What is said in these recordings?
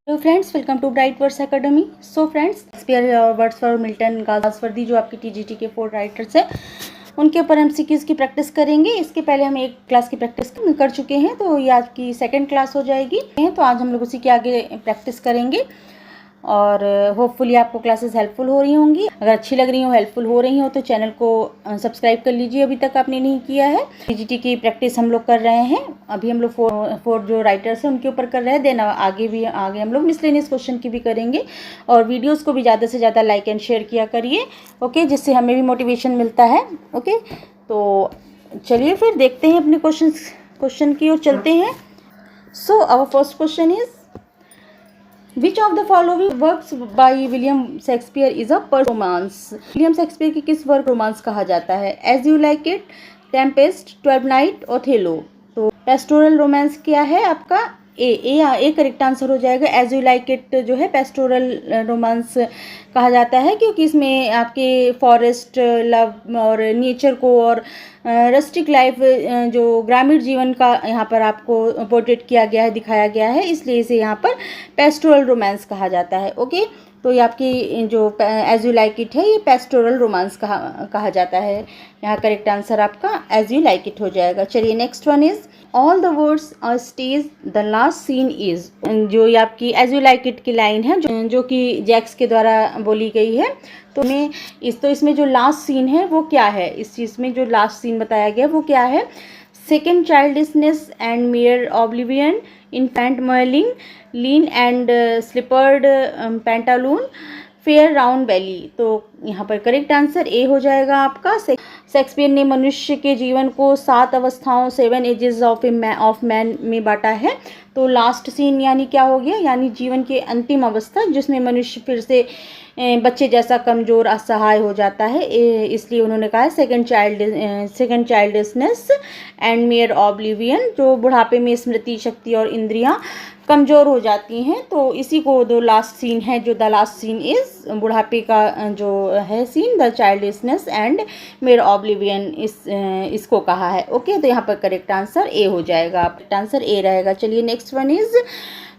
Hello friends, welcome to bright words academy. So friends, Shakespeare, Wordsworth, Milton, Galsworthy जो आपके TGT के 4 writers हैं, उनके ऊपर हम सीक्वेंस की प्रैक्टिस करेंगे। इसके पहले हम एक क्लास की प्रैक्टिस कर चुके हैं, तो ये आज की सेकंड क्लास हो जाएगी। तो आज हम लोग उसी के आगे प्रैक्टिस करेंगे और होपफुली आपको क्लासेस हेल्पफुल हो रही होंगी। अगर अच्छी लग रही हो, हेल्पफुल हो रही हो, तो चैनल को सब्सक्राइब कर लीजिए अभी तक आपने नहीं किया है। टीजीटी की प्रैक्टिस हम लोग कर रहे हैं। अभी हम लोग फोर जो राइटर्स हैं उनके ऊपर कर रहे हैं। देन आगे हम लोग मिसलेनियस क्वेश्चन की भी करेंगे। और वीडियोज़ को भी ज़्यादा से ज़्यादा लाइक एंड शेयर किया करिए, ओके, जिससे हमें भी मोटिवेशन मिलता है। ओके, तो चलिए फिर देखते हैं अपने क्वेश्चन की ओर चलते हैं। So our first question is, Which of the following works by William Shakespeare is a romance? William Shakespeare की किस वर्क रोमांस कहा जाता है? As You Like It, Tempest, 12 night, Othello. तो पेस्टोरल रोमांस क्या है आपका? ए करेक्ट आंसर हो जाएगा। एज यू लाइक इट जो है पेस्टोरल रोमांस कहा जाता है, क्योंकि इसमें आपके फॉरेस्ट लव और नेचर को और रस्टिक लाइफ जो ग्रामीण जीवन का यहाँ पर आपको पोर्ट्रेट किया गया है, दिखाया गया है, इसलिए इसे यहाँ पर पेस्टोरल रोमांस कहा जाता है। ओके, तो ये आपकी जो एज यू लाइक इट है, ये पेस्टोरल रोमांस कहा जाता है। यहाँ करेक्ट आंसर आपका एज यू लाइक इट हो जाएगा। चलिए next one is, all the words are stage the last scene is. जो ये आपकी एज यू लाइक इट की लाइन है, जो कि जैक्स के द्वारा बोली गई है। तो इसमें जो लास्ट सीन है वो क्या है? इस चीज़ में जो लास्ट सीन बताया गया वो क्या है? Second childishness and mere oblivion, infant mewling, lean and slippered pantaloon, fair round belly. तो यहाँ पर करेक्ट आंसर ए हो जाएगा आपका। शेक्सपियर ने मनुष्य के जीवन को 7 अवस्थाओं, 7 एजेस ऑफ मैन में बांटा है। तो लास्ट सीन यानी क्या हो गया? यानी जीवन की अंतिम अवस्था, जिसमें मनुष्य फिर से बच्चे जैसा कमज़ोर, असहाय हो जाता है। इसलिए उन्होंने कहा है second childishness and mere oblivion, जो बुढ़ापे में स्मृति शक्ति और इंद्रियां कमज़ोर हो जाती हैं। तो इसी को दो लास्ट सीन है, जो द लास्ट सीन इज़ बुढ़ापे का जो है scene, the childishness and mere oblivion, इसको कहा है। ओके, तो यहाँ पर करेक्ट आंसर ए हो जाएगा। करेक्ट आंसर ए रहेगा। चलिए next one is,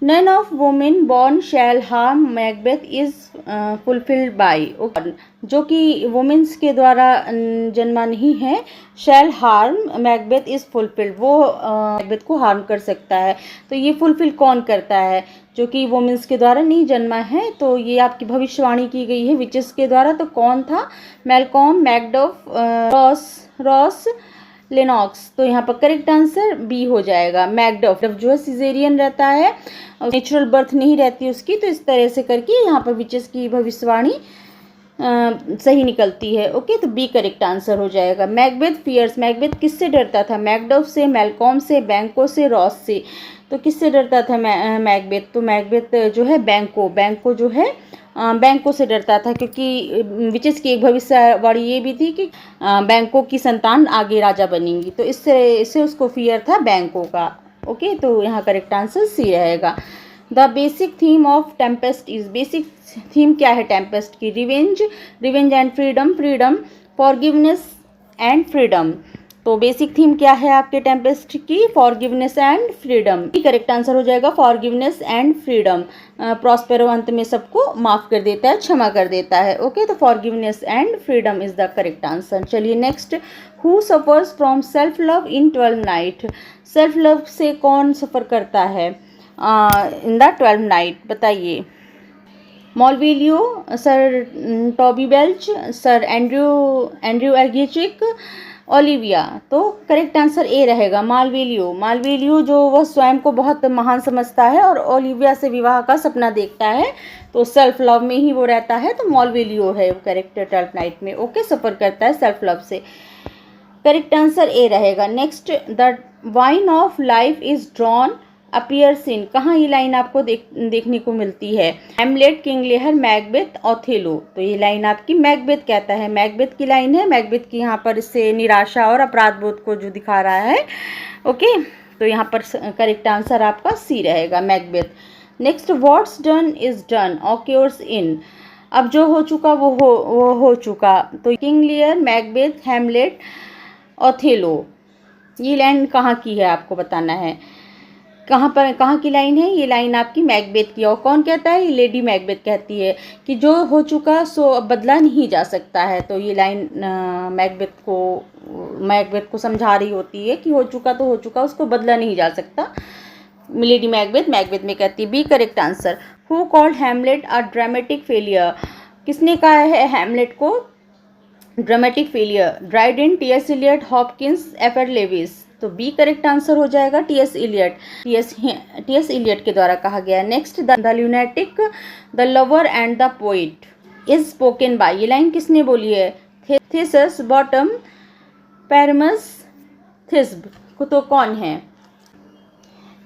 none of women born shall harm Macbeth is fulfilled by. जो कि वुमेन्स के द्वारा जन्मा नहीं है, shall harm Macbeth is fulfilled, वो मैकबेथ को हार्म कर सकता है। तो ये फुलफिल कौन करता है? जो कि वुमेन्स के द्वारा नहीं जन्मा है। तो ये आपकी भविष्यवाणी की गई है विचेस के द्वारा। तो कौन था? Malcolm, Macduff, Ross Lennox. तो यहाँ पर करेक्ट आंसर बी हो जाएगा, मैकडफ। जो है सिजेरियन रहता है, नेचुरल बर्थ नहीं रहती उसकी। तो इस तरह से करके यहाँ पर विचेस की भविष्यवाणी सही निकलती है। ओके, तो बी करेक्ट आंसर हो जाएगा। मैकबेथ फियर्स, मैकबेथ किससे डरता था? मैकडफ से, मैलकॉम से, बैंको से, रॉस से। तो किससे डरता था मैकबेथ? तो मैकबेथ जो है बैंको जो है बैंको से डरता था, क्योंकि विचेस की एक भविष्यवाणी ये भी थी कि बैंको की संतान आगे राजा बनेंगी। तो इससे उसको फियर था बैंको का। ओके, तो यहाँ करेक्ट आंसर सी रहेगा। The basic theme of Tempest is, basic theme क्या है टेम्पेस्ट की? Revenge and freedom, forgiveness and freedom. तो बेसिक थीम क्या है आपके टेम्पेस्ट की? Forgiveness and freedom. Correct answer हो जाएगा फॉरगिवनेस एंड फ्रीडम। प्रॉस्पेरो अंत में सबको माफ कर देता है, क्षमा कर देता है। ओके, तो forgiveness and freedom is the correct answer. चलिए next, who suffers from self love in 12 night. Self love से कौन सफ़र करता है इन द 12 नाइट? बताइए। Malvolio, sir Toby Belch, sir Andrew Aguecheek, Olivia. तो करेक्ट आंसर ए रहेगा, Malvolio जो वह स्वयं को बहुत महान समझता है और ओलिविया से विवाह का सपना देखता है। तो सेल्फ लव में ही वो रहता है। तो मॉलविलियो है वो कैरेक्टर 12 नाइट में। ओके, सफ़र करता है सेल्फ लव से। करेक्ट आंसर ए रहेगा। Next, the wine of life is drawn appears in. कहाँ ये लाइन आपको देखने को मिलती है? Hamlet, king Lear, Macbeth, Othello. तो ये लाइन आपकी मैकबेथ कहता है, मैकबेथ की लाइन है। मैकबेथ की यहाँ पर इससे निराशा और अपराध बोध को जो दिखा रहा है। ओके, तो यहाँ पर करेक्ट आंसर आपका सी रहेगा, Macbeth. Next, what's done is done occurs in. अब जो हो चुका वो हो चुका। तो King Lear, Macbeth, Hamlet, Othello, ये लाइन कहाँ की है आपको बताना है। कहाँ की लाइन है? ये लाइन आपकी मैकबेथ की। और कौन कहता है? लेडी मैकबेथ कहती है कि जो हो चुका सो अब बदला नहीं जा सकता है। तो ये लाइन मैकबेथ को समझा रही होती है कि हो चुका तो हो चुका, उसको बदला नहीं जा सकता। लेडी मैकबेथ में कहती है। B correct answer. Who called Hamlet a dramatic failure? किसने कहा है हैमलेट को dramatic failure? Dryden, T S. Eliot, Hopkins, F R. Leavis. तो बी करेक्ट आंसर हो जाएगा टी.एस. इलियट। टी.एस. इलियट के द्वारा कहा गया। Next, the lunatic, the lover and the poet is spoken by. ये लाइन किसने बोली है? Theseus, Bottom, Pyramus, Thisbe. तो कौन है?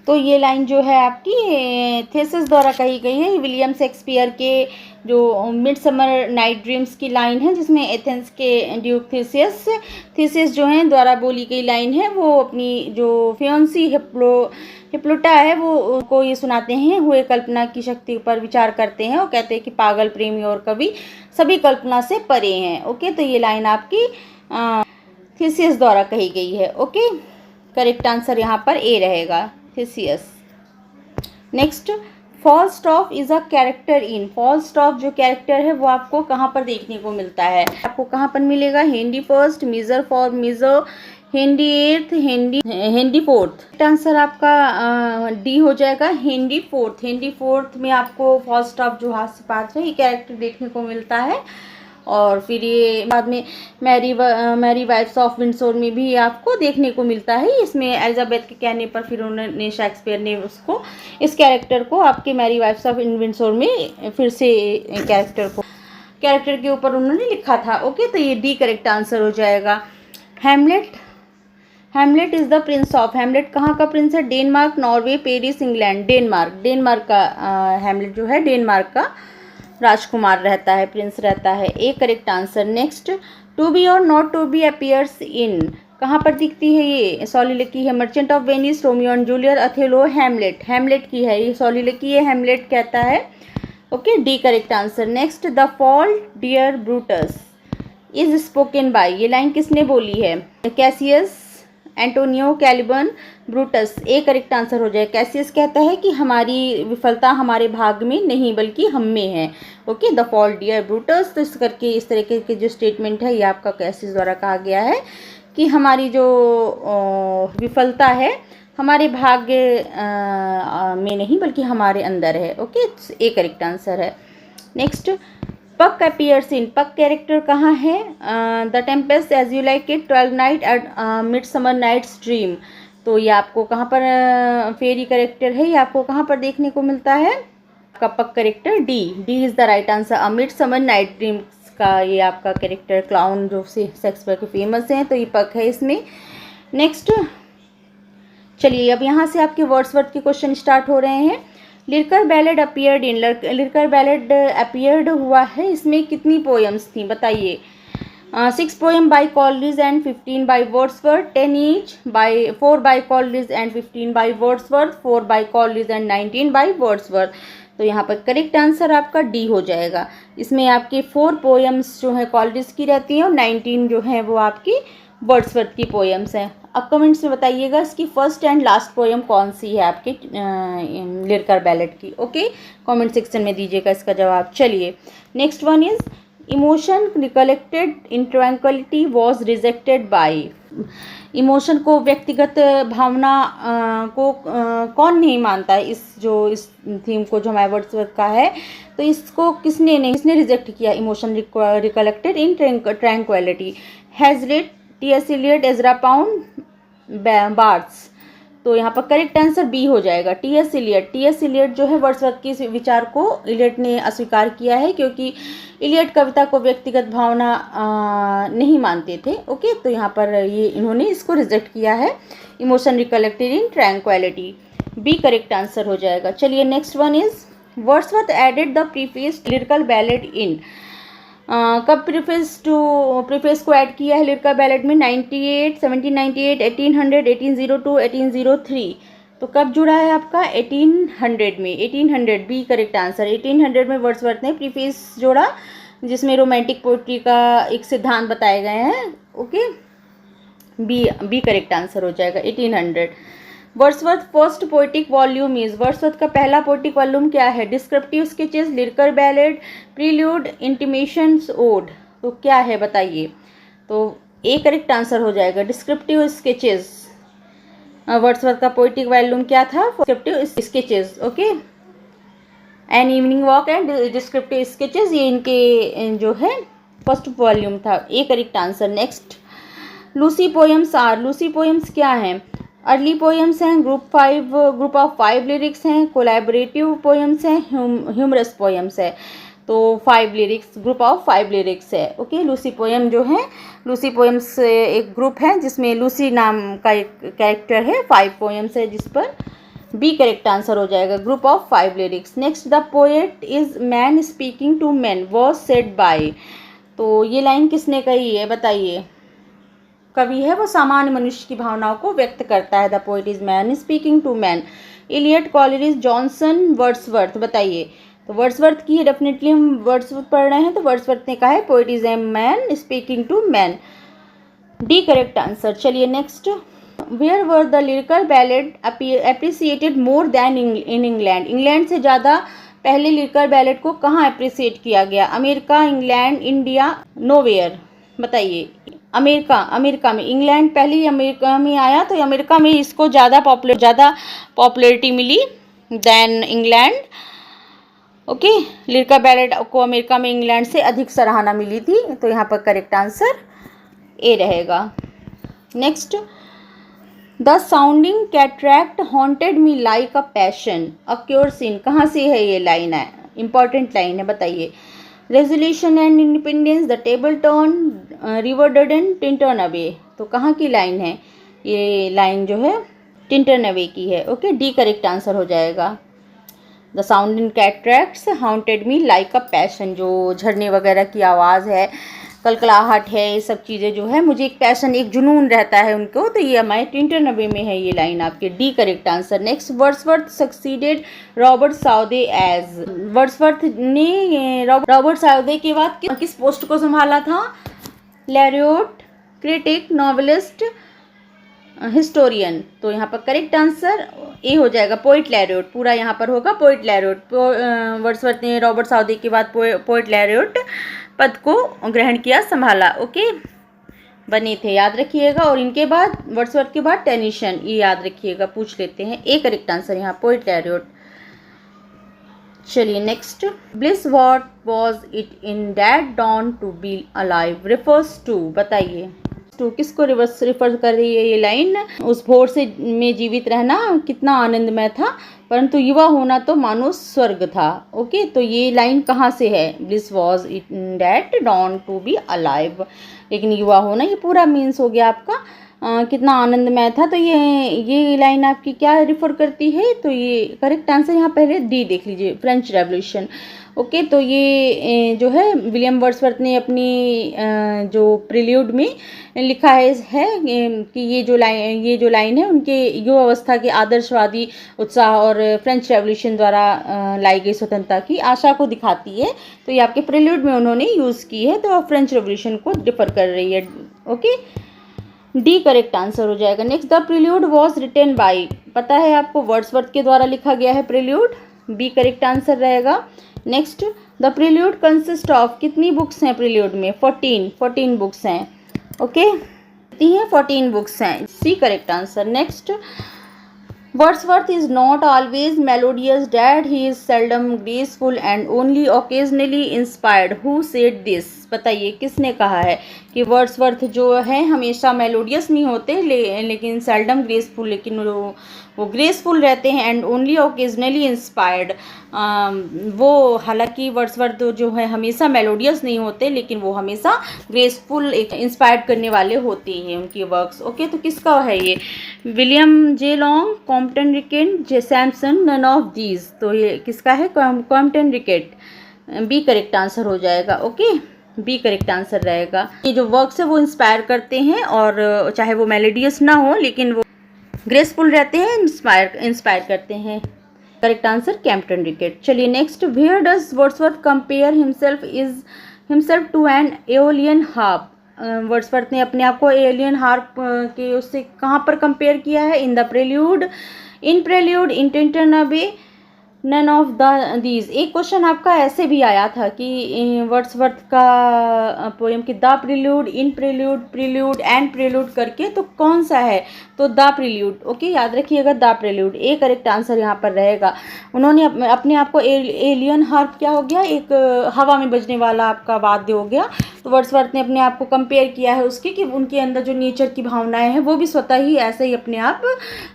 तो ये लाइन जो है आपकी थीसिस द्वारा कही गई है। विलियम शेक्सपियर के जो मिडसमर नाइट ड्रीम्स की लाइन है, जिसमें एथेंस के ड्यूक थीसिस जो हैं द्वारा बोली गई लाइन है। वो अपनी जो फियोंसी हिप्लोटा है वो को ये सुनाते हैं। हुए कल्पना की शक्ति पर विचार करते हैं और कहते हैं कि पागल, प्रेमी और कवि सभी कल्पना से परे हैं। ओके, तो ये लाइन आपकी थीसिस द्वारा कही गई है। ओके, करेक्ट आंसर यहाँ पर ए रहेगा, Theseus. Next, Falstaff is a character in. Falstaff जो कैरेक्टर है वो आपको कहाँ पर देखने को मिलता है? आपको कहाँ पर मिलेगा? Henry first, measure for measure, Henry eighth, Henry fourth. Answer आपका डी हो जाएगा, हिंदी फोर्थ। हिंदी फोर्थ में आपको फॉलस्टॉप जो हास्य पात्र है ये कैरेक्टर देखने को मिलता है। और फिर ये बाद में मैरी वाइफ्स ऑफ विंडसोर में भी आपको देखने को मिलता है। इसमें एलिजाबेथ के कहने पर फिर उन्होंने शेक्सपियर ने उसको इस कैरेक्टर को आपके मैरी वाइफ्स ऑफ विंडसोर में फिर से कैरेक्टर के ऊपर उन्होंने लिखा था। ओके, तो ये डी करेक्ट आंसर हो जाएगा। Hamlet is the Prince of. Hamlet कहाँ का प्रिंस है? Denmark, Norway, Paris, England. Denmark का हैमलेट जो है डेनमार्क का राजकुमार रहता है, प्रिंस रहता है। A correct answer. Next, to be और not to be appears in. कहाँ पर दिखती है ये? सॉलिलकी है। Merchant of Venice, Romeo and Juliet, Othello, Hamlet की है। ये सॉलिलकी है, हैमलेट कहता है। Okay, D correct answer. Next, the fault dear Brutus is spoken by. ये लाइन किसने बोली है? Cassius, Antonio, Caliban, Brutus. A correct answer हो जाए। कैसियस कहता है कि हमारी विफलता हमारे भाग में नहीं बल्कि हम में है। Okay, the fault dear Brutus. तो इस करके इस तरीके के जो स्टेटमेंट है ये आपका कैसियस द्वारा कहा गया है कि हमारी जो विफलता है हमारे भाग्य में नहीं बल्कि हमारे अंदर है। ओके, ए करेक्ट आंसर है। Next, Puck appears in. Puck character कहाँ है? The Tempest, as you like it, 12 night at midsummer night's dream. तो ये आपको कहाँ पर फेरी कैरेक्टर है, ये आपको कहाँ पर देखने को मिलता है? आपका पक character D is the right answer. A midsummer night dreams का ये आपका कैरेक्टर क्लाउन जो शेक्सपियर के फेमस हैं, तो ये पक है इसमें। नेक्स्ट, चलिए अब यहाँ से आपके वर्ड्सवर्थ के क्वेश्चन स्टार्ट हो रहे हैं। Lyrical ballad appeared in. Lyrical ballad appeared हुआ है, इसमें कितनी पोएम्स थी बताइए? 6 poem by Coleridge and 15 by Wordsworth, 10 each by 4 by Coleridge and 15 by Wordsworth, 4 by Coleridge and 19 by Wordsworth. तो यहाँ पर करेक्ट आंसर आपका डी हो जाएगा। इसमें आपके 4 पोएम्स जो है कॉलरिज की रहती हैं और 19 जो है वो आपकी वर्ड्सवर्थ की पोएम्स हैं। अब कमेंट्स में बताइएगा इसकी फर्स्ट एंड लास्ट पोएम कौन सी है आपके लिरिकल बैलेड की। ओके, कमेंट सेक्शन में दीजिएगा इसका जवाब। चलिए, next one is emotion recollected in tranquillity was rejected by. Emotion को, व्यक्तिगत भावना को कौन नहीं मानता है? इस थीम को जो हमारे वर्ड्सवर्थ का है, तो इसको किसने रिजेक्ट किया? Emotion recollected in tranquillity. Hazlitt, T S. Eliot, Ezra Pound, Barts. तो यहाँ पर करेक्ट आंसर बी हो जाएगा, टी.एस. इलियट। टी.एस. इलियट जो है वर्ड्सवर्थ के विचार को इलियट ने अस्वीकार किया है, क्योंकि इलियट कविता को व्यक्तिगत भावना नहीं मानते थे। ओके, तो यहाँ पर ये इन्होंने इसको रिजेक्ट किया है, emotion recollected in tranquillity. B correct answer हो जाएगा। चलिए, next one is Wordsworth added the preface lyrical ballad in. कब प्रीफेस को ऐड किया है लिरिकल बैलेड में? 98, 1798, 1800, 1802, 1803। तो कब जुड़ा है आपका? 1800 में। 1800 बी करेक्ट आंसर। 1800 में वर्ड्सवर्थ ने प्रीफेस जोड़ा, जिसमें रोमांटिक पोइट्री का एक सिद्धांत बताए गए हैं। ओके, बी करेक्ट आंसर हो जाएगा 1800। Wordsworth first poetic volume is, Wordsworth का पहला पोइटिक वॉल्यूम क्या है? Descriptive sketches, lyrical ballad, prelude, intimations, ode. तो क्या है बताइए? तो ए करेक्ट आंसर हो जाएगा, डिस्क्रिप्टिव स्केचेस। वर्ड्सवर्थ का पोइटिक वॉल्यूम क्या था? Descriptive sketches. Okay, an evening walk and descriptive sketches, ये इनके जो है फर्स्ट वॉल्यूम था। A correct answer. Next, Lucy poems are, Lucy poems क्या हैं? अर्ली पोएम्स हैं, ग्रुप ऑफ 5 लिरिक्स हैं, कोलैबोरेटिव पोएम्स हैं, ह्यूमरस पोएम्स है। तो 5 लिरिक्स, ग्रुप ऑफ 5 लिरिक्स है। ओके, लूसी पोएम जो है, लूसी पोएम्स एक ग्रुप है जिसमें लूसी नाम का एक कैरेक्टर है, 5 पोएम्स है, जिस पर बी करेक्ट आंसर हो जाएगा, group of 5 lyrics. Next, the poet is man speaking to man was said by. तो ये लाइन किसने कही है बताइए? कवि है, वो सामान्य मनुष्य की भावनाओं को व्यक्त करता है। The poet is man speaking to man. Eliot, Coleridge, Johnson, Wordsworth. बताइए, तो वर्ड्सवर्थ की डेफिनेटली हम वर्ड्सवर्थ पढ़ रहे हैं, तो वर्ड्सवर्थ ने कहा है poet is a man speaking to man. D correct answer. चलिए next, where were the lyrical ballad appreciated more than in England. England से ज़्यादा पहले लिरिकल बैलेड को कहाँ अप्रिसिएट किया गया? America, England, India, nowhere. बताइए, अमेरिका में। इंग्लैंड पहले ही अमेरिका में आया, तो अमेरिका में इसको ज़्यादा पॉपुलैरिटी मिली than England. Okay, lyrical ballad को अमेरिका में इंग्लैंड से अधिक सराहना मिली थी, तो यहाँ पर करेक्ट आंसर ए रहेगा। Next, the sounding cataract haunted me like a passion a cure scene. कहाँ से है ये लाइन? है इंपॉर्टेंट लाइन है, बताइए। Resolution and independence, the table turn, river Duddon, Tintern away. तो कहाँ की लाइन है? ये लाइन जो है टिंटर्न अवे की है। ओके, डी करेक्ट आंसर हो जाएगा। The sound in cataracts haunted me like a passion, जो झरने वगैरह की आवाज़ है, कलकलाहट है, ये सब चीज़ें जो है, मुझे एक पैशन, एक जुनून रहता है उनको, तो ये हमारे टिंटर्न अवे में है ये लाइन आपके। D correct answer. Next, Wordsworth succeeded Robert Southey as. Wordsworth ने रॉबर्ट साउदे के बाद किस पोस्ट को संभाला था? Laureate, critic, novelist, historian. तो यहाँ पर करेक्ट आंसर ए हो जाएगा, पोइट लैरियोट। पूरा यहाँ पर होगा पोइट लैरियोट। वर्ड्सवर्थ ने रॉबर्ट साउदे के बाद पोइट लैरियोट पद को ग्रहण किया, संभाला। ओके, बने थे, याद रखिएगा। और इनके बाद, वर्ड्सवर्थ के बाद टेनिसन, ये याद रखिएगा, पूछ लेते हैं। ए करेक्ट आंसर यहाँ पोइट लैरियोट। चलिए next, bliss what was it in that dawn to be alive refers to. बताइए, टू किसको रिफर कर रही है ये लाइन? उस भोर से में जीवित रहना कितना आनंदमय था, परंतु युवा होना तो मानो स्वर्ग था। ओके, तो ये लाइन कहाँ से है? Bliss was in that dawn to be alive, लेकिन युवा होना ये पूरा मीन्स हो गया आपका कितना आनंदमय था। तो ये लाइन आपकी क्या रिफर करती है? तो ये करेक्ट आंसर यहाँ पहले डी देख लीजिए, फ्रेंच रेवोल्यूशन। ओके, तो ये जो है विलियम वर्ड्सवर्थ ने अपनी जो प्रिल्यूड में लिखा है कि ये जो लाइन है उनके युवावस्था के आदर्शवादी उत्साह और फ्रेंच रेवोल्यूशन द्वारा लाई गई स्वतंत्रता की आशा को दिखाती है। तो ये आपके प्रिल्यूड में उन्होंने यूज़ की है, तो फ्रेंच रेवोल्यूशन को डिफर कर रही है। ओके, डी करेक्ट आंसर हो जाएगा। Next, the prelude was written by. पता है आपको, वर्ड्सवर्थ के द्वारा लिखा गया है प्रिल्यूड। बी करेक्ट आंसर रहेगा। Next, the prelude consist of, कितनी बुक्स हैं प्रिल्यूड में? 14 बुक्स हैं। ओके, कितनी हैं? 14 बुक्स हैं। C correct answer. Next, Wordsworth is not always melodious that he is seldom graceful and only occasionally inspired. Who said this? बताइए, किसने कहा है कि वर्ड्सवर्थ जो है हमेशा मेलोडियस नहीं होते, लेकिन सेल्डम ग्रेसफुल, लेकिन वो ग्रेसफुल रहते हैं, एंड ओनली ओकेजनली इंस्पायर्ड। वो हालांकि वर्ड्सवर्थ जो है हमेशा मेलोडियस नहीं होते, लेकिन वो हमेशा ग्रेसफुल, इंस्पायर्ड करने वाले होते हैं उनकी वर्क्स। ओके, तो किसका है ये? William J Long, Compton Rickett, J Samson, none of these. तो ये किसका है? Compton Rickett. B correct answer हो जाएगा। ओके, बी करेक्ट आंसर रहेगा। ये जो वर्क्स है वो इंस्पायर करते हैं, और चाहे वो मेलोडियस ना हो लेकिन वो ग्रेसफुल रहते हैं, इंस्पायर करते हैं। Correct answer Campton Rickett. चलिए next, where does Wordsworth compare himself to an Aeolian harp. Wordsworth ने अपने आप को एलियन हार्प के उससे कहाँ पर कंपेयर किया है? In the prelude, in prelude, in Tintern Abbey, none of the these. एक क्वेश्चन आपका ऐसे भी आया था कि वर्ड्सवर्थ का पोएम की the prelude, in prelude, prelude and prelude करके, तो कौन सा है? तो द प्रिल्यूड। ओके, याद रखिएगा द प्रिल्यूड। एक करेक्ट आंसर यहाँ पर रहेगा। उन्होंने अपने आप को एलियन हार्प क्या हो गया? एक हवा में बजने वाला आपका वाद्य हो गया। तो वर्ड्सवर्थ ने अपने आप को कंपेयर किया है उसके कि उनके अंदर जो नेचर की भावनाएं हैं वो भी स्वतः ही ऐसे ही अपने आप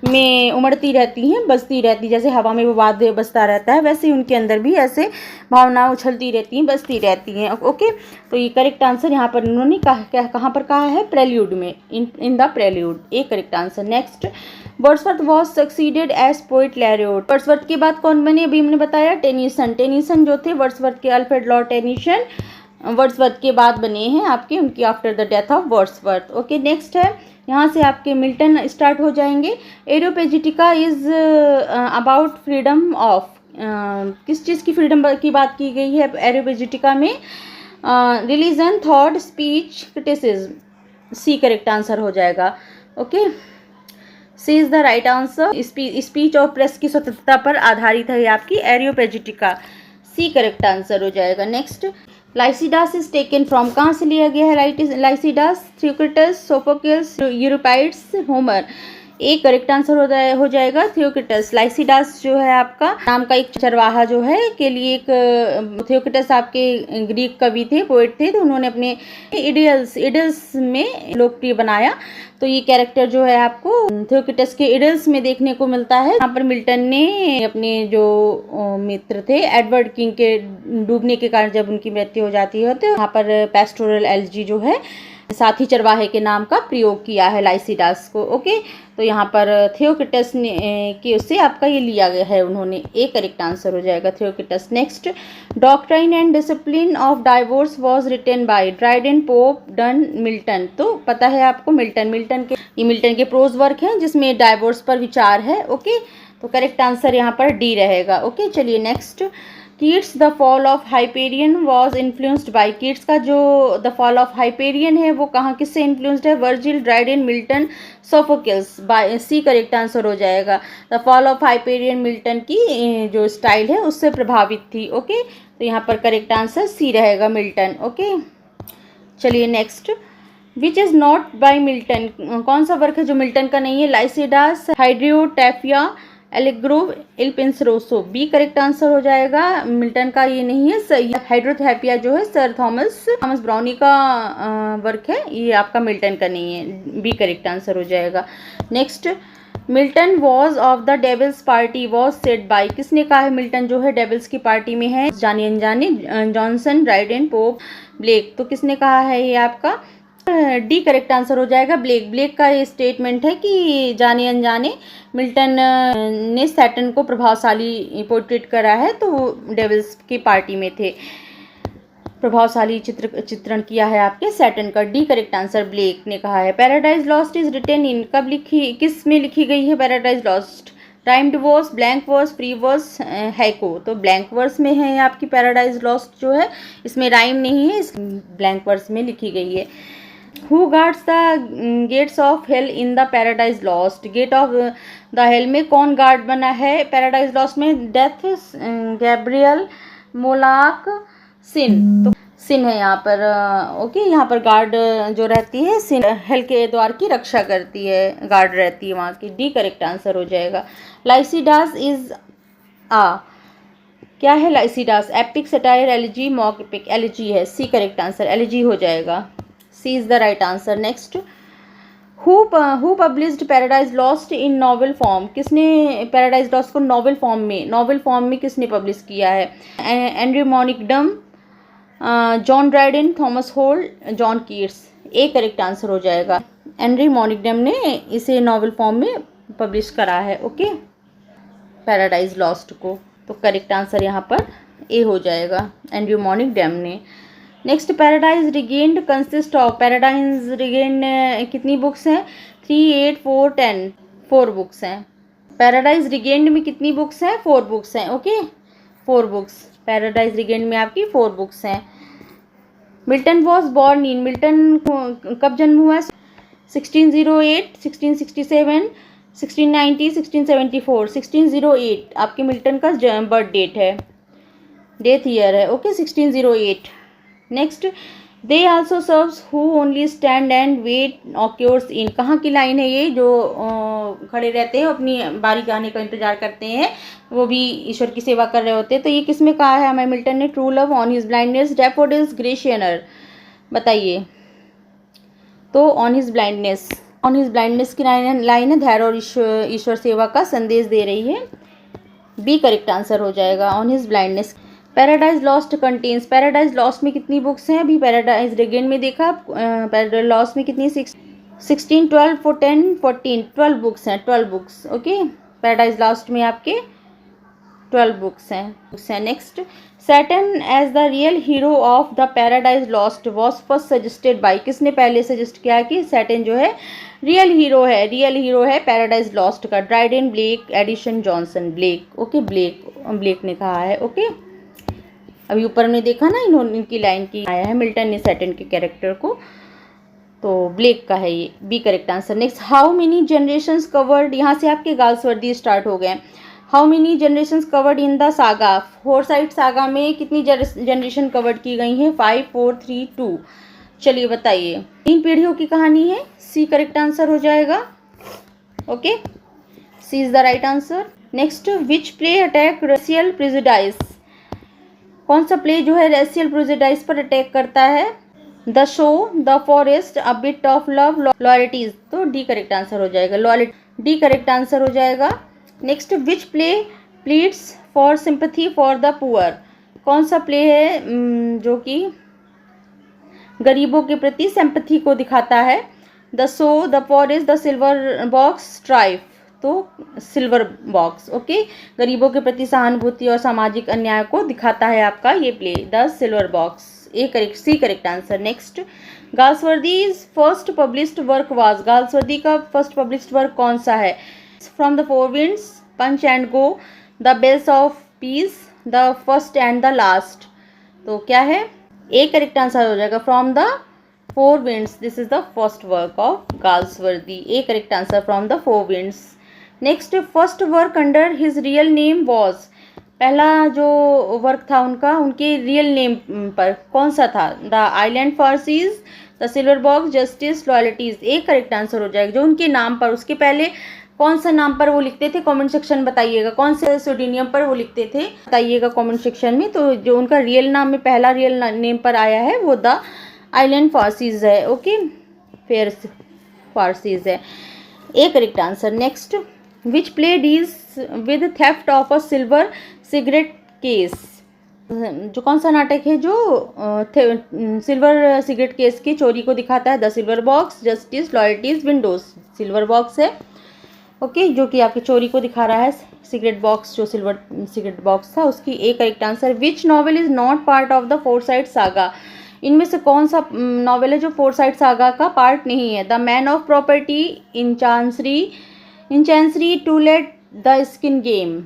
में उमड़ती रहती हैं, बजती रहती, जैसे हवा में वो वाद्य बजता रहता है वैसे ही उनके अंदर भी ऐसे भावनाएं उछलती रहती हैं, बजती रहती हैं। ओके, तो ये करेक्ट आंसर यहाँ पर उन्होंने कहाँ पर कहा है? प्रेल्यूड में, इन द प्रेल्यूड। एक correct answer. Next, Wordsworth was succeeded as poet laureate. वर्ड्सवर्थ के बाद कौन बने? अभी हमने बताया टेनिसन। टेनिसन जो थे वर्ड्सवर्थ के, अल्फ्रेड लॉर्ड टेनिसन वर्ड्सवर्थ के बाद बने हैं आपके, उनकी after the death of Wordsworth. Okay, next है, यहाँ से आपके मिल्टन स्टार्ट हो जाएंगे। एरोपेजिटिका इज अबाउट फ्रीडम ऑफ, किस चीज़ की फ्रीडम की बात की गई है एरोपेजिटिका में? Religion, thought, speech, criticism. C correct answer हो जाएगा। Okay, C is the right answer. Speech और प्रेस की स्वतंत्रता पर आधारित है आपकी एरोपेजिटिका। सी करेक्ट आंसर हो जाएगा। नेक्स्ट, लाइसिडास इज टेकन फ्रॉम, कहाँ से लिया गया है लाइसिडास? थ्योक्रिटस, सोफोक्लिस, यूरिपाइड्स, होमर। एक करेक्ट आंसर हो जाएगा थ्योक्रिटस। लाइसिडास जो है आपका नाम का एक चरवाहा जो है के लिए एक, थ्योक्रिटस आपके ग्रीक कवि थे, पोएट थे, तो उन्होंने अपने इडल्स में लोकप्रिय बनाया। तो ये कैरेक्टर जो है आपको थ्योक्रिटस के इडल्स में देखने को मिलता है। यहाँ पर मिल्टन ने अपने जो मित्र थे एडवर्ड किंग के डूबने के कारण जब उनकी मृत्यु हो जाती है, तो यहाँ पर पेस्टोरल एलजी जो है साथी चरवाहे के नाम का प्रयोग किया है लाइसिडास को। ओके, तो यहाँ पर थ्योक्रिटस ने कि उससे आपका ये लिया गया है उन्होंने। एक करेक्ट आंसर हो जाएगा Theocritus. Next, doctrine and discipline of divorce was written by Dryden, Pope, Donne, Milton. तो पता है आपको मिल्टन के प्रोज वर्क हैं जिसमें डाइवोर्स पर विचार है। ओके, तो करेक्ट आंसर यहाँ पर डी रहेगा। ओके, चलिए next, Keats the fall of Hyperion was influenced by. Keats का जो द फॉल ऑफ हाइपेरियन है वो कहाँ किससे इन्फ्लुएंस्ड है? Virgil, Dryden, Milton, Sophocles. By C correct answer हो जाएगा। The fall of Hyperion Milton की जो स्टाइल है उससे प्रभावित थी। ओके, तो यहाँ पर करेक्ट आंसर सी रहेगा, मिल्टन। ओके, चलिए next, which is not by Milton, कौन सा वर्क है जो मिल्टन का नहीं है? Lycidas, Hydriotaphia, Allegro, Il Penseroso. B correct answer हो जाएगा। मिल्टन का ये नहीं है। हाइड्रोथैपिया जो है सर थॉमस ब्राउनी का वर्क है, ये आपका मिल्टन का नहीं है। बी करेक्ट आंसर हो जाएगा। Next, Milton was of the devil's party was said by. किसने कहा है मिल्टन जो है डेविल्स की पार्टी में है? जाने अनजाने, जॉनसन, ड्राइडेन, पोप, ब्लेक। तो किसने कहा है ये आपका? डी करेक्ट आंसर हो जाएगा, ब्लेक का ये स्टेटमेंट है कि जाने अनजाने मिल्टन ने सैटर्न को प्रभावशाली पोर्ट्रेट करा है, तो वो डेविल्स की पार्टी में थे। प्रभावशाली चित्रण किया है आपके सैटर्न का। डी करेक्ट आंसर ब्लेक ने कहा है। Paradise lost is written in, कब लिखी, किस में लिखी गई है paradise lost? Timed verse, blank verse, free verse, haiku. तो ब्लैंक वर्स में है आपकी पैराडाइज लॉस्ट जो है, इसमें राइम नहीं है, इस ब्लैंक वर्स में लिखी गई है। Who guards the gates of hell in the Paradise Lost? Gate of the hell में कौन गार्ड बना है पैराडाइज लॉस्ट में? Death, Gabriel, Moloch, sin. तो सिन है यहाँ पर। ओके, यहाँ पर गार्ड जो रहती है सिन हेल के द्वार की रक्षा करती है, गार्ड रहती है वहाँ की। डी करेक्ट आंसर हो जाएगा। लाइसिडास इज क्या है Lycidas? Epic, satire, elegy, mock epic. Elegy है। सी करेक्ट आंसर, एलिजी हो जाएगा। C is the right answer. Next, who published paradise lost in novel form? किसने पैराडाइज लॉस्ट को नॉवेल फॉर्म में किसने पब्लिश किया है? Andrew Monikdom, John Dryden, Thomas Hood, John Keats. A correct answer हो जाएगा। एंड्रयू मोनिकडम ने इसे नॉवेल फॉर्म में पब्लिश करा है। ओके, पैराडाइज लॉस्ट को। तो करेक्ट आंसर यहाँ पर ए हो जाएगा, एंड्रयू मोनिकडम ने। Next, paradise regained consist of. Paradise regained कितनी बुक्स हैं? 3, 8, 4, 10। 4 बुक्स हैं। पैराडाइज रिगेन्ड में कितनी बुक्स हैं? 4 बुक्स हैं। Okay, 4 books. पैराडाइज रिगेन्ड में आपकी 4 बुक्स हैं। Milton was born in, Milton कब जन्म हुआ है? 1608, 1667, 1690, 1674, 1608 आपके मिल्टन का बर्थ डेट है, डेथ ईयर है। Okay 1608। Next, they also serve who only stand and wait occurs in, कहाँ की लाइन है ये? जो खड़े रहते हैं अपनी बारी के आने का इंतजार करते हैं, वो भी ईश्वर की सेवा कर रहे होते हैं। तो ये किसमें कहा है हमें मिल्टन ने? True love, on his blindness, daffodils, Grecian urn, बताइए। तो on his blindness, on his blindness की लाइन है, धैर्य और ईश्वर सेवा का संदेश दे रही है। बी करेक्ट आंसर हो जाएगा, on his blindness. Paradise lost contains, paradise Lost में कितनी बुक्स हैं? अभी पैराडाइज रिगेन में देखा, पैराडाइज लॉस्ट में कितनी? 16, 12, 10, 14, 12 बुक्स हैं, 12 बुक्स। ओके, पैराडाइज लॉस्ट में आपके 12 बुक्स हैं। Next, Saturn as the real hero of the Paradise Lost was first suggested by, किसने पहले सजेस्ट किया कि सैटर्न जो है रियल हीरो है पैराडाइज लॉस्ट का? Dryden, Blake, Addison, Johnson, Blake. Okay, Blake ने कहा है। ओके, अभी ऊपर हमने देखा ना इनकी लाइन की आया है मिल्टन ने सैटर्न के कैरेक्टर को, तो ब्लेक का है ये, B correct answer. Next, how many generations covered, यहाँ से आपके गाल्सवर्दी स्टार्ट हो गए। How many generations covered in the saga, Forsyte saga में कितनी जनरेशन कवर्ड की गई हैं? 5, 4, 3, 2। चलिए बताइए, 3 पीढ़ियों की कहानी है, सी करेक्ट आंसर हो जाएगा। Okay, C is the right answer. Next, which play attack racial prejudice, कौन सा प्ले जो है रेशियल प्रेजुडाइज पर अटैक करता है? The show, the forest, a bit of love, loyalties. तो डी करेक्ट आंसर हो जाएगा, लॉयल्टी, डी करेक्ट आंसर हो जाएगा। Next, which play pleads for sympathy for the poor, कौन सा प्ले है जो कि गरीबों के प्रति सिंपैथी को दिखाता है? The show, the forest, the silver box, strife. तो सिल्वर बॉक्स। ओके, गरीबों के प्रति सहानुभूति और सामाजिक अन्याय को दिखाता है आपका ये play, the silver box. A correct, C correct answer. Next, Galsworthy's first published work was, Galsworthy का फर्स्ट पब्लिश्ड वर्क कौन सा है? From the four winds, punch and go, the bells of peace, the first and the last. तो क्या है? A correct answer हो जाएगा, from the four winds, this is the first work of Galsworthy. A correct answer, from the four winds. Next, first work under his real name was, पहला जो work था उनका उनके रियल नेम पर कौन सा था? The island pharisees, the silver box, justice, loyalties. एक करेक्ट आंसर हो जाएगा, जो उनके नाम पर, उसके पहले कौन सा नाम पर वो लिखते थे? कमेंट सेक्शन बताइएगा, कौन से सोडिनियम पर वो लिखते थे, बताइएगा कमेंट सेक्शन में। तो जो उनका रियल नाम में पहला रियल नेम पर आया है वो द आइलैंड फारसीज है। ओके, फेयर फारसीज है, A correct answer. Next, which play deals with theft of a silver cigarette case, जो कौन सा नाटक है जो सिल्वर सिगरेट केस की चोरी को दिखाता है? The silver box, justice, loyalties, windows. Silver box है, ओके, जो कि आपकी चोरी को दिखा रहा है, सिगरेट बॉक्स, जो सिल्वर सिगरेट बॉक्स था उसकी। A correct answer. Which novel is not part of the Forsyte saga, इनमें से कौन सा नॉवेल है जो फोरसाइट सागा का पार्ट नहीं है? The man of property, in chancery, to let, the skin game.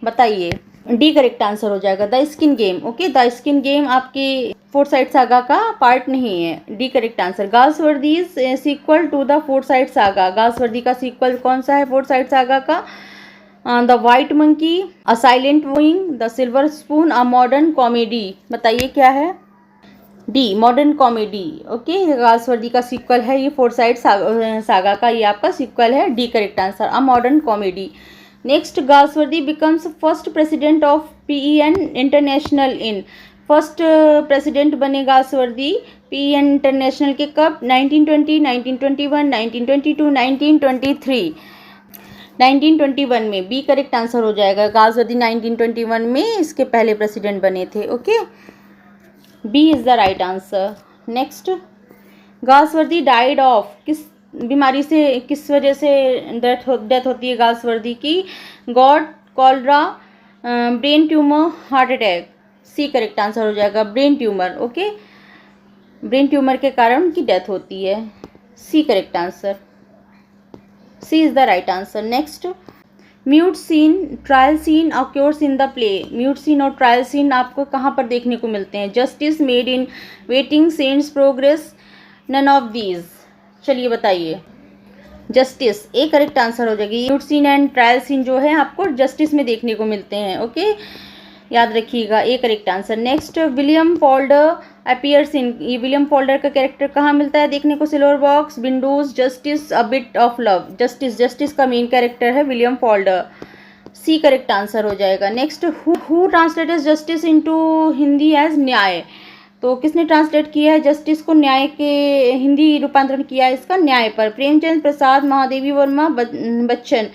बताइए, डी करेक्ट आंसर हो जाएगा, the skin game. Okay, the skin game आपके फोरसाइट सागा का पार्ट नहीं है, D correct answer. Galsworthy's sequel to the Forsyte saga, Galsworthy का sequel कौन सा है फोरसाइट सागा का? The white monkey, a silent wing, the silver spoon, a modern comedy. बताइए क्या है? D, modern comedy. Okay, Galsworthy का सीक्वल है ये फोरसाइट सागा का, ये आपका सीक्वल है, D correct answer, a modern comedy. Next, Galsworthy becomes first president of PEN international in, first president बने गाल्सवर्दी PEN इंटरनेशनल के कब? 1920, 1921, 1922, 1923। 1921 में, बी करेक्ट आंसर हो जाएगा, गाल्सवर्दी 1921 में इसके पहले प्रेसिडेंट बने थे। Okay, B is the right answer. Next, Galsworthy died of, किस बीमारी से, किस वजह से डेथ होती है गाल्सवर्दी की? Gout, cholera, brain tumour, heart attack. C correct answer हो जाएगा, brain tumour. Okay, brain tumour के कारण उनकी डेथ होती है, C correct answer, C is the right answer. Next, mute scene, trial scene occurs in the play. Mute scene और trial scene आपको कहाँ पर देखने को मिलते हैं? Justice, maid in waiting, saint's, progress, none of these. चलिए बताइए। जस्टिस ए करेक्ट आंसर हो जाएगी। Mute scene and trial scene जो है आपको जस्टिस में देखने को मिलते हैं। ओके, याद रखिएगा, A correct answer. Next, William Falder appears in. ये विलियम फॉल्डर का कैरेक्टर कहाँ मिलता है देखने को? Silver Box, Windows, Justice, a bit of love. Justice का मेन कैरेक्टर है William Falder. C correct answer हो जाएगा। Next, who translated Justice into Hindi as Nyay. तो किसने ट्रांसलेट किया है जस्टिस को? न्याय के हिंदी रूपांतरण किया है इसका न्याय पर। प्रेमचंद, प्रसाद, महादेवी वर्मा, बच्चन।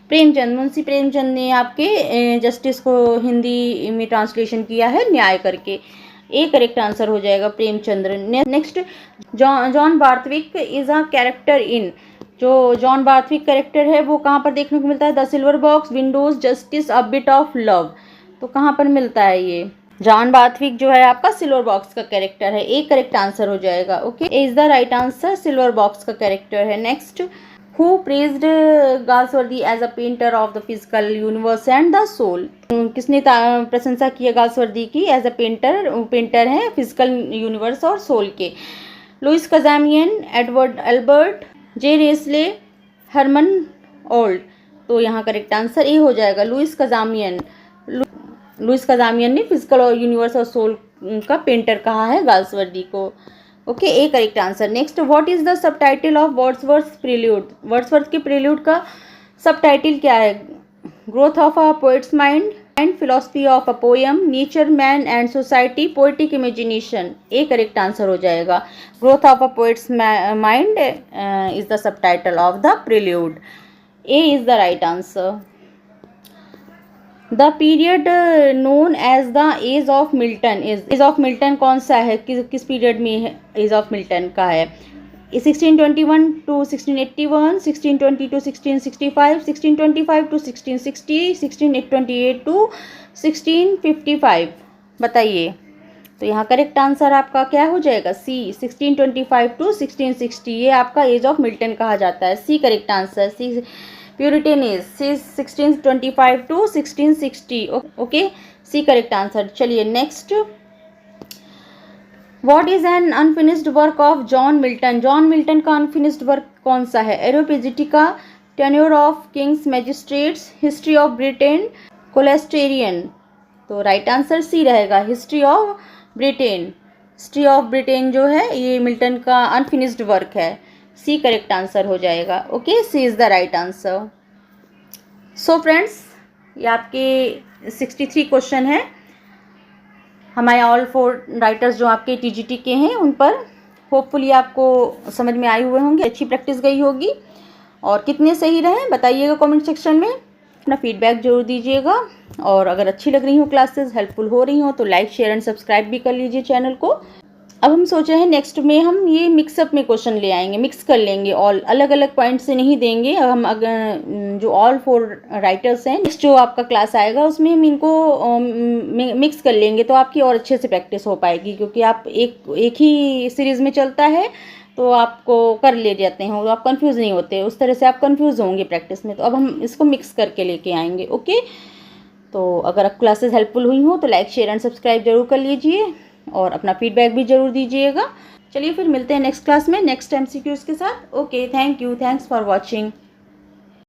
प्रेमचंद, मुंशी प्रेमचंद ने आपके जस्टिस को हिंदी में ट्रांसलेशन किया है न्याय करके। ए करेक्ट आंसर हो जाएगा Premchandra. Next, John Barthwick is a character इन। जो जॉन बार्थविक कैरेक्टर है वो कहाँ पर देखने को मिलता है? The silver Box, Windows, Justice, a bit of love. तो कहाँ पर मिलता है ये? जॉन बार्थविक जो है आपका सिल्वर बॉक्स का कैरेक्टर है। ए करेक्ट आंसर हो जाएगा। Okay, A is the right answer, Silver Box का कैरेक्टर है। Next, who praised Galsworthy as a painter of the physical universe and the soul. किसने प्रशंसा की है गाल्सवर्दी की एज अ पेंटर है फिजिकल यूनिवर्स और सोल के? Louis Cazamian, Edward Albert, J Rasley, Herman Ould. तो यहाँ करेक्ट आंसर ए हो जाएगा, लुइस कज़ामियन। लुइस कज़ामियन ने फिजिकल और यूनिवर्स और सोल का पेंटर कहा है गाल्सवर्दी को। Okay, A correct answer. Next, what is the subtitle of Wordsworth Prelude. Wordsworth के प्रील्यूड का सबटाइटल क्या है? Growth of a poet's mind and philosophy of a poem, nature, man and society, poetic imagination. A correct answer हो जाएगा। Growth of a poet's mind is the subtitle of the Prelude. A is the right answer. The period known as the age of Milton is. As of Milton कौन सा है? किस period में as of Milton का है? 1621 to 1681, 1620 to 1665, 1625 to 1660, 1628 to 1655। बताइए। तो यहाँ करेक्ट आंसर आपका क्या हो जाएगा? सी, 1625 to 1660। ये आपका एज ऑफ मिल्टन कहा जाता है। C correct answer. C Puritan age 1625 to 1660। Okay, C correct answer. चलिए next, what is an unfinished work of John Milton. John Milton का अनफिनिश्ड वर्क कौन सा है? Areopagitica, tenure of kings magistrates, history of Britain, Colasterion. तो right answer C रहेगा, history of Britain. History of Britain जो है ये Milton का अनफिनिश्ड वर्क है। सी करेक्ट आंसर हो जाएगा। Okay, C is the right answer. So friends, ये आपके 63 क्वेश्चन है हमारे ऑल 4 राइटर्स जो आपके टीजीटी के हैं उन पर। होपफुली आपको समझ में आए हुए होंगे, अच्छी प्रैक्टिस गई होगी। और कितने सही रहे बताइएगा कमेंट सेक्शन में, अपना फीडबैक जरूर दीजिएगा। और अगर अच्छी लग रही हो क्लासेस, हेल्पफुल हो रही हो, तो लाइक, शेयर एंड सब्सक्राइब भी कर लीजिए चैनल को। अब हम सोच रहे हैं नेक्स्ट में हम ये मिक्सअप में क्वेश्चन ले आएंगे, मिक्स कर लेंगे। ऑल अलग अलग पॉइंट से नहीं देंगे। अब हम अगर जो ऑल 4 राइटर्स हैं, नेक्स्ट जो आपका क्लास आएगा उसमें हम इनको मिक्स कर लेंगे, तो आपकी और अच्छे से प्रैक्टिस हो पाएगी। क्योंकि आप एक ही सीरीज़ में चलता है तो आपको कर ले जाते हैं, तो आप कंफ्यूज नहीं होते। उस तरह से आप कंफ्यूज होंगे प्रैक्टिस में। तो अब हम इसको मिक्स करके लेके आएंगे। ओके, तो अगर आप क्लासेस हेल्पफुल हुई हो तो लाइक, शेयर एंड सब्सक्राइब जरूर कर लीजिए और अपना फीडबैक भी जरूर दीजिएगा। चलिए फिर मिलते हैं नेक्स्ट क्लास में नेक्स्ट MCQs के साथ। Okay, thank you, thanks for watching.